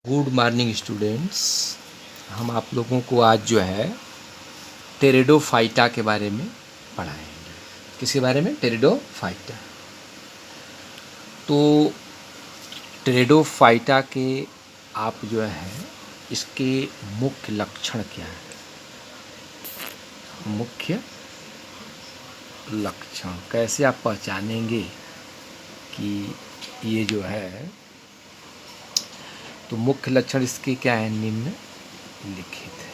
Good morning students. हम आप लोगों को आज जो है टेरिडोफाइटा के बारे में पढ़ाएंगे। किसके बारे में? टेरिडोफाइटा। तो टेरिडोफाइटा के आप जो है इसके मुख्य लक्षण क्या है? मुख्य लक्षण कैसे आप पहचानेंगे कि ये जो है? तो मुख्य लक्षण इसके क्या है? निम्नलिखित है।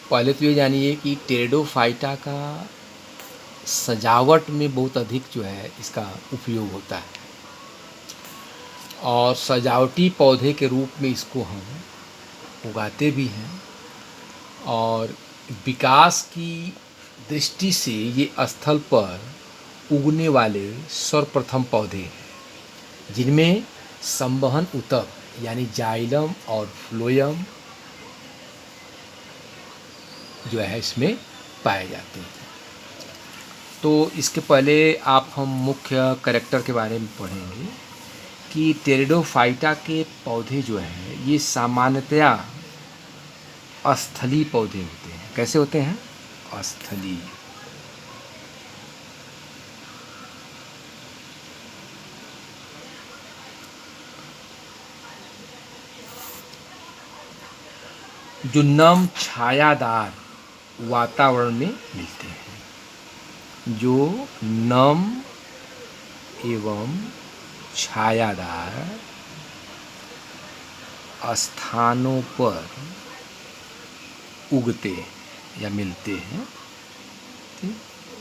पहले तो ये जानिए कि टेरिडोफाइटा का सजावट में बहुत अधिक जो है इसका उपयोग होता है और सजावटी पौधे के रूप में इसको हम उगाते भी हैं और विकास की दृष्टि से ये स्थल पर उगने वाले सर्वप्रथम पौधे हैं जिनमें संवहन ऊतक यानी जाइलम और फ्लोएम जो है इसमें पाए जाते हैं। तो इसके पहले हम मुख्य कैरेक्टर के बारे में पढ़ेंगे कि टेरिडोफाइटा के पौधे जो हैं ये सामान्यतया स्थलीय पौधे होते हैं। कैसे होते हैं? स्थलीय। जो नम छायादार वातावरण में मिलते हैं। जो नम एवं छायादार स्थानों पर उगते या मिलते हैं,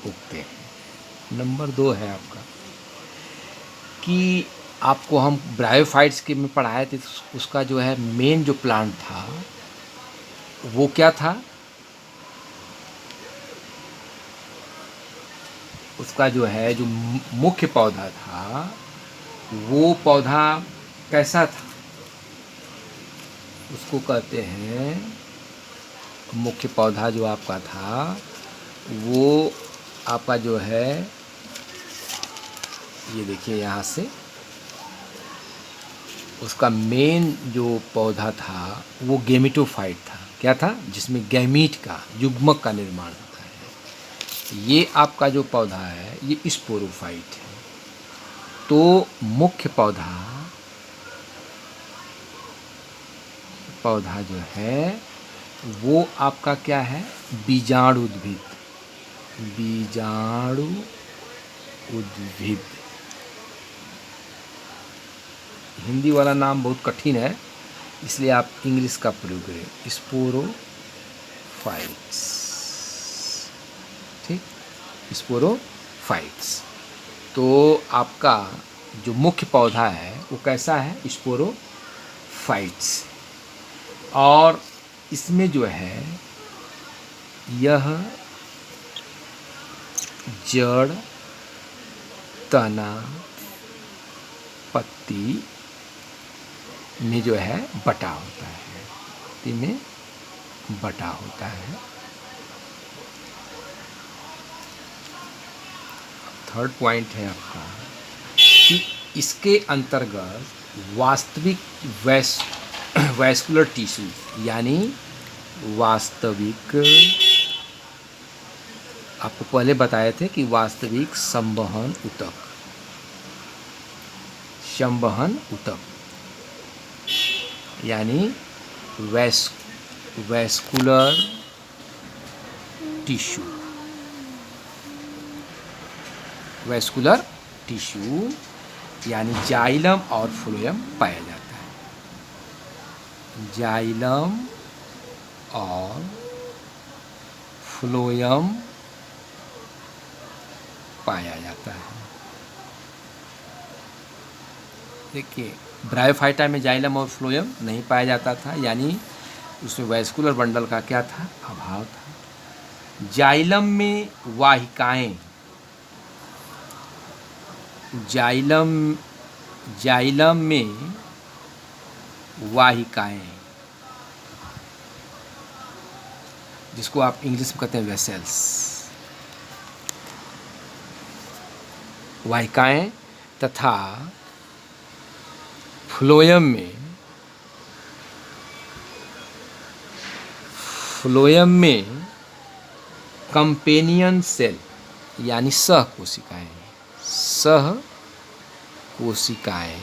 उगते हैं। नंबर 2 है आपका कि आपको हम ब्रायोफाइट्स के में पढ़ाए थे। उसका जो है मेन जो प्लांट था वो क्या था? उसका जो है जो मुख्य पौधा था वो पौधा कैसा था? उसको कहते हैं मुख्य पौधा जो आपका था वो आपका जो है, ये देखिए यहाँ से उसका मेन जो पौधा था वो गैमेटोफाइट था। क्या था? जिसमें गैमीट का युग्मक का निर्माण होता है। ये आपका जो पौधा है ये स्पोरोफाइट है। तो मुख्य पौधा जो है वो आपका क्या है? बीजाणु उद्भिद। बीजाणु उद्भिद। हिंदी वाला नाम बहुत कठिन है इसलिए आप इंग्लिश का प्रयोग करें, स्पोरोफाइट्स। ठीक, स्पोरोफाइट्स। तो आपका जो मुख्य पौधा है वो कैसा है? स्पोरोफाइट्स। और इसमें जो है यह जड़, तना, पत्ती में जो है बटा होता है। पत्ती में बटा होता है। थर्ड पॉइंट है आपका कि इसके अंतर्गत वास्तविक वैस्कुलर टिश्यू यानी वास्तविक, आपको पहले बताए थे कि वास्तविक संवहन ऊतक यानी वैस्कुलर टिश्यू यानी जाइलम और फ्लोएम पाया जाता है। जाइलम और फ्लोएम पाया जाता है। देखिए ब्रायोफाइटा में जाइलम और फ्लोएम नहीं पाया जाता था, यानी उसमें वैस्कुलर बंडल का क्या था? अभाव था। जाइलम में वाहिकाएं, जाइलम में वाहिकाएं जिसको आप इंग्लिश में कहते हैं वेसल्स। वाहिकाएं तथा फ्लोएम में कंपेनियन सेल यानी सह कोशिकाएं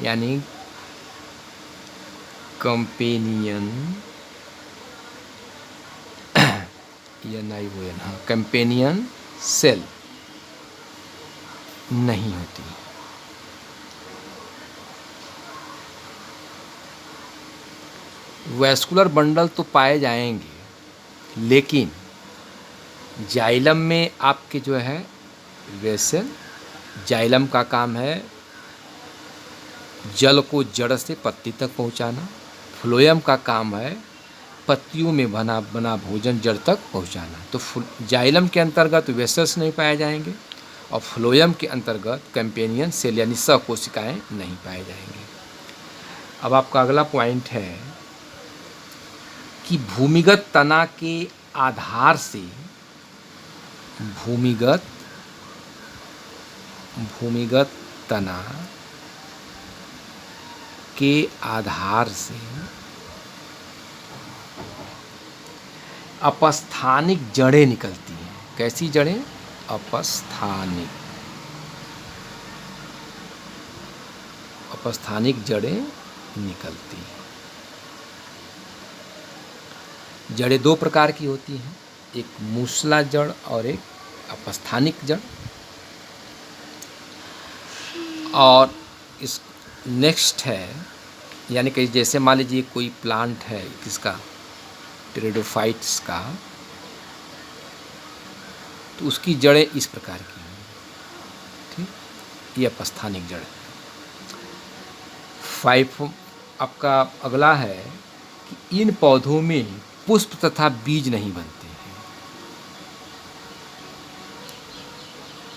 यानी कंपेनियन कंपेनियन सेल नहीं होती। वैस्कुलर बंडल तो पाए जाएंगे, लेकिन जाइलम में आपके जो है वेसल, जाइलम का काम है जल को जड़ से पत्ती तक पहुंचाना। फ्लोएम का काम है पत्तियों में बना भोजन जड़ तक पहुंचाना। तो जाइलम के अंतर्गत वेसल्स नहीं पाए जाएंगे और फ्लोएम के अंतर्गत कंपेनियन सेल यानी सह कोशिकाएं नहीं पाए जाएंगे। अब आपका अगला पॉइंट है कि भूमिगत तना के आधार से भूमिगत तना के आधार से अपस्थानिक जड़ें निकलती हैं। कैसी जड़ें? अपस्थानिक जड़ें निकलती हैं। जड़ें दो प्रकार की होती हैं, एक मूसला जड़ और एक अपस्थानिक जड़। और इस नेक्स्ट है, यानी कि जैसे मान लीजिए कोई प्लांट है किसका, टेरिडोफाइट्स का, तो उसकी जड़ें इस प्रकार की हैं, ठीक। ये अपस्थानिक जड़। आपका अगला है कि इन पौधों में पुष्प तथा बीज नहीं बनते हैं।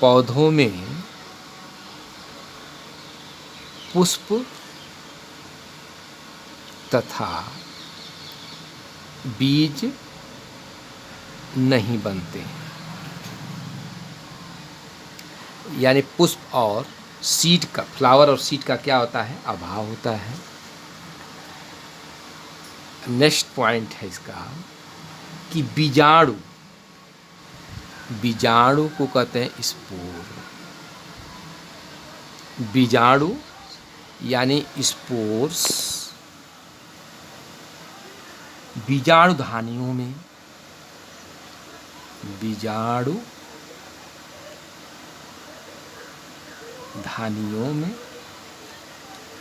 पौधों में पुष्प तथा बीज नहीं बनते हैं। यानी पुष्प और सीड का, फ्लावर और सीड का क्या होता है? अभाव होता है। नेक्स्ट पॉइंट है इसका कि बीजाणु को कहते हैं स्पोर। बीजाणु यानी स्पोर्स बीजाणुधानियों में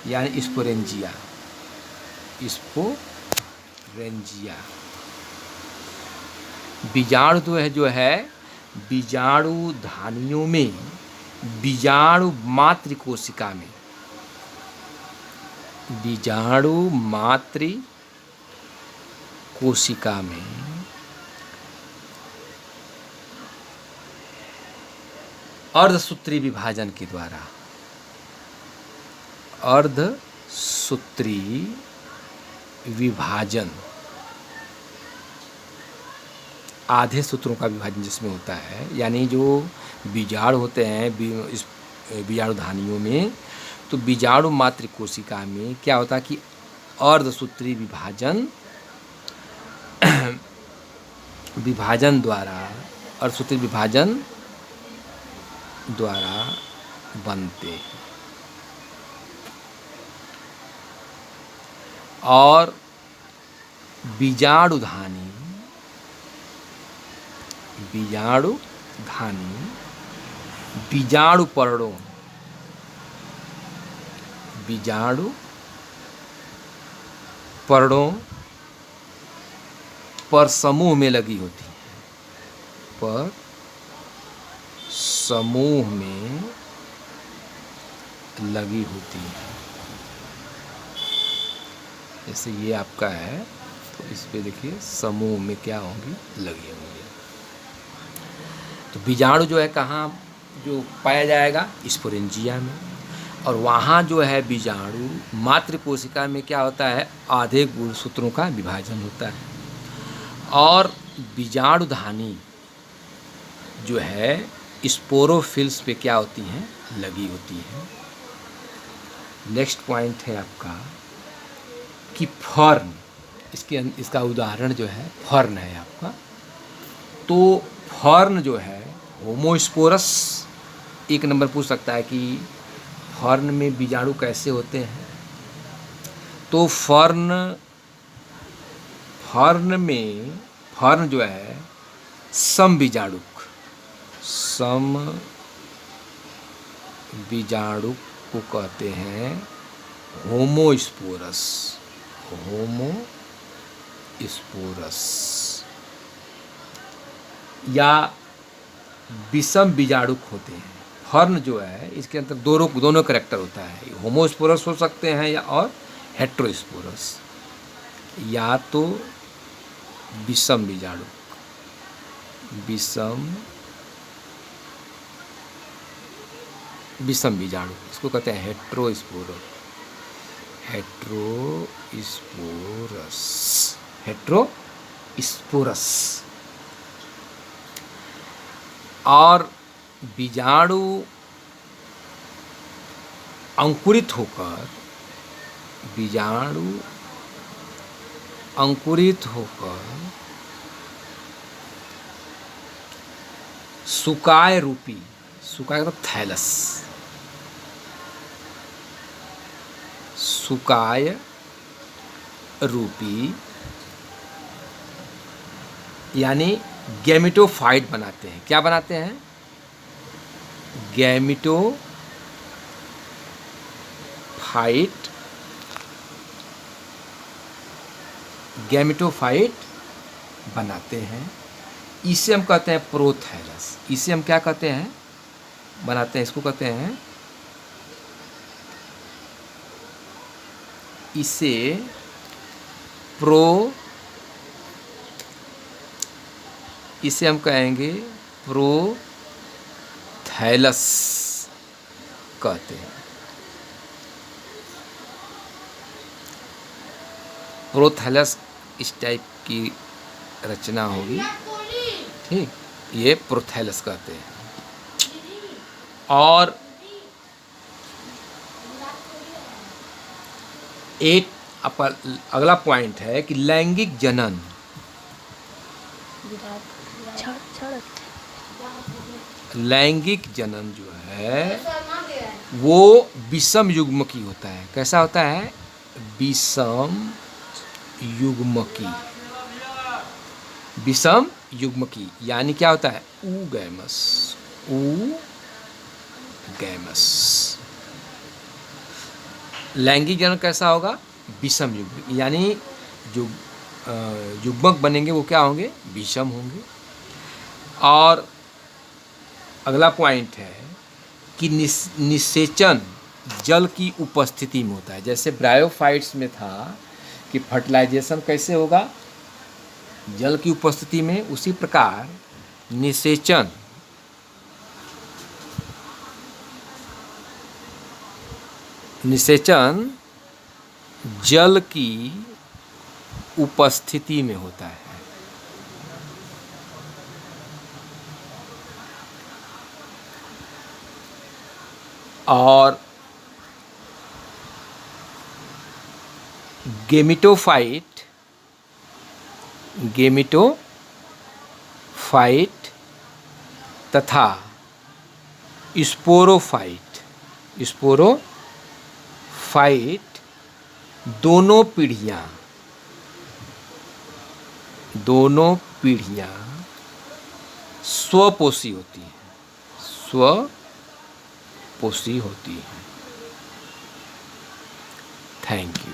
यानी स्पोरेंजिया बीजाणु जो है बीजाणुधानियों में, बीजाणु मातृ कोशिका में, बीजाणु मातृ कोशिका में अर्धसूत्री विभाजन के द्वारा, अर्धसूत्री विभाजन, आधे सूत्रों का विभाजन जिसमें होता है, यानी जो बीजाणु होते हैं बीजाणुधानियों में, तो बीजाणु मातृ कोशिका में क्या होता है कि अर्धसूत्री विभाजन द्वारा, अर्धसूत्री विभाजन द्वारा बनते हैं। और बीजाणुधानी बीजाणुपर्णों पर समूह में लगी होती है, पर समूह में लगी होती है। जैसे ये आपका है, तो इस पे देखिए समूह में क्या होंगी, लगी होंगी। तो बीजाणु जो है कहाँ जो पाया जाएगा? स्पोरेंजिया में। और वहाँ जो है बीजाणु मातृ कोशिका में क्या होता है? आधे गुणसूत्रों का विभाजन होता है। और बीजाणुधानी जो है स्पोरोफिल्स पे क्या होती हैं, लगी होती हैं। नेक्स्ट पॉइंट है आपका कि फर्न, इसका उदाहरण जो है फर्न है आपका। तो फर्न जो है होमोस्पोरस, एक नंबर पूछ सकता है कि फर्न में बीजाणु कैसे होते हैं। तो फर्न जो है समबीजाणुक को कहते हैं होमोस्पोरस। या विषम बीजाणुक होते हैं। फर्न जो है इसके अंदर दोनों कैरेक्टर होता है, होमोस्पोरस हो सकते हैं या और हेट्रोस्पोरस, या तो विषम बीजाणुक, विषम बीजाणुक, इसको कहते हैं हेट्रोस्पोरस। और बीजाणु अंकुरित होकर सुकाय मतलब थैलस, सुकाय रूपी यानी गैमेटोफाइट बनाते हैं। क्या बनाते हैं? गैमेटोफाइट बनाते हैं। इसे हम कहते हैं प्रोथैलस। इसे हम क्या कहते हैं? बनाते हैं, इसको कहते हैं, इसे हम कहेंगे प्रोथैलस कहते हैं। प्रोथैलस इस टाइप की रचना होगी, ठीक, ये प्रोथैलस कहते हैं। और अगला पॉइंट है कि लैंगिक जनन। लैंगिक जनन जो है वो विषम युग्मकी होता है। कैसा होता है? विषम युग्मकी यानी क्या होता है? ऊगैमस। लैंगिक जनन कैसा होगा? विषम युग्मक, यानी जो युग्मक बनेंगे वो क्या होंगे? विषम होंगे। और अगला पॉइंट है कि निषेचन जल की उपस्थिति में होता है। जैसे ब्रायोफाइट्स में था कि फर्टिलाइजेशन कैसे होगा? जल की उपस्थिति में। उसी प्रकार निषेचन जल की उपस्थिति में होता है। और गेमिटोफाइट तथा स्पोरोफाइट दोनों पीढ़ियाँ स्वपोषी होती हैं। Thank you.